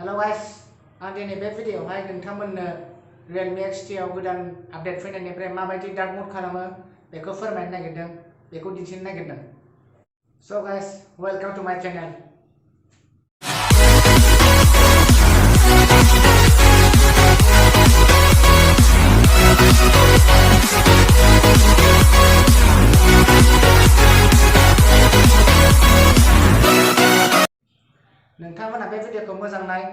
Hello guys, आं दिनै बे भिडियोआवहाय नोंथांमोननो Realme XT आव गोदान आपडेट फैनायनिफ्राय माबायदि डार्क मोड खालामो बेखौ फोरमायनो नागिरदों, बेखौ दिन्थिनो नागिरदों। So guys, welcome to my channel. नोंथांमोना बे भिडियोखौ मोजां नाय,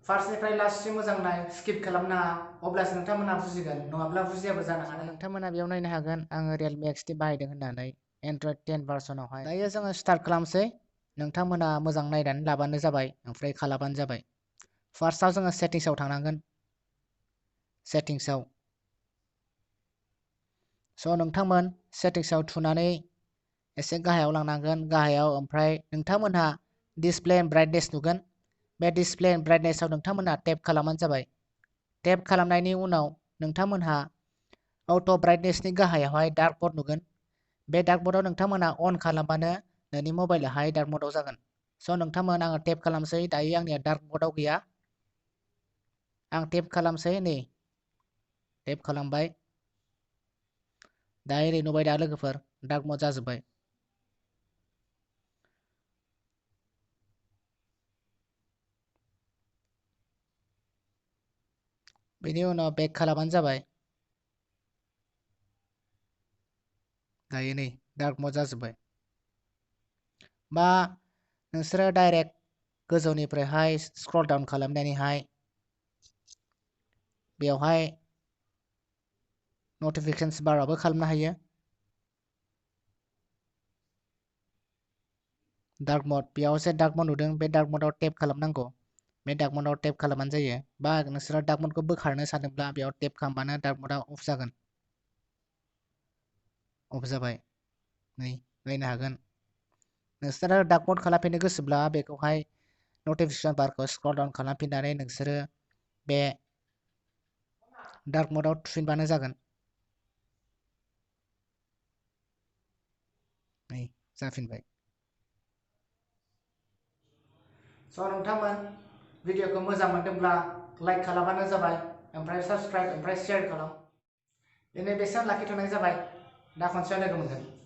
फार्स्टनिफ्राय लास्टसिम मोजां नाय, स्किप खालामनाङा, अब्लासो नोंथांमोना बुजिगोन, नङाब्ला बुजियाबो जानो हागौ। नोंथांमोना बेयाव नायनो हागोन आङो Realme XT बाहायदों होननानै Android 10 भार्सनावहाय। दायो जोङो स्टार्ट खालामसै। नोंथांमोना मोजां नायनानै लाबानो जाबाय, ओमफ्राय खालामबानो जाबाय। फार्स्टआव जोङो सेटिंसआव थांनांगोन। सेटिंसआव नोंथांमोन सेटिंसआव थुनानै एसे गाहायाव लांनांगोन। गाहायाव ओमफ्राय नोंथांमोनहा डिसप्ले एन्ड ब्राइटनेस नुगोन। बे डिसप्ले एन्ड ब्राइटनेसआव नोंथांमोनहा टेप खालामबानो जाबाय। टेप खालामनायनि उनाव नोंथांमोनहा अट' ब्राइटनेसनि गाहायावहाय डार्क मोड नुगोन। बे डार्क मोडआव नोंथांमोना अन खालामबानो नोंनि मबाइलाहाय डार्क मोडआव जागोन। नोंथांमोन आङो टेप खालामसै। दायो आंनिया डार्क मोडआव गैया। आं टेप खालामसै। नै टेप खालामबाय। दायो ओरै नुबाय दा लोगोफोर, डार्क मोड जाजोब्बाय। बेनि उनाव बेक खालामबानो जाबाय। दायो नै डार्क मोड जाजोब्बाय। बा नोंसोरो डाइरेक्ट गोजौनिफ्रायहाय स्क्रल डाउन खालामनानैहाय बेवहाय नटिफिकेशन्स बारावबो खालामनो हायो। डार्क मोड, बेयावसो डार्क मोड नुदों, बे डार्क मोडआव टेप खालामनांगौ। बे डार्क मोडआव टेप खालामबानो जायो। बा नोंसोरो डार्क मोडखौ बोखारनो सानदोंब्ला बेयाव टेप खालामबानो डार्क मोडआ अफ जागोन। अफ जाबाय। नै नायनो हागोन। नोंसोरो डार्क मोड खालामफिननो गोसोब्ला बेखौहाय नटिफिकेशन बारखौ स्क्रल डाउन खालामफिननानै नोंसोरो बे डार्क मोडआव थुफिनबानो जागोन। नै जाफिनबाय। नोंथांमोन भिडियोखौ मोजां मोनदोंब्ला लाइक खालामबानो जाबाय, ओमफ्राय साबस्क्राइब ओमफ्राय शेयार खालाम। दिनै बेसेबां लाखिथ'नाय जाबाय। दा खनसेयाव लोगो मोनगोन।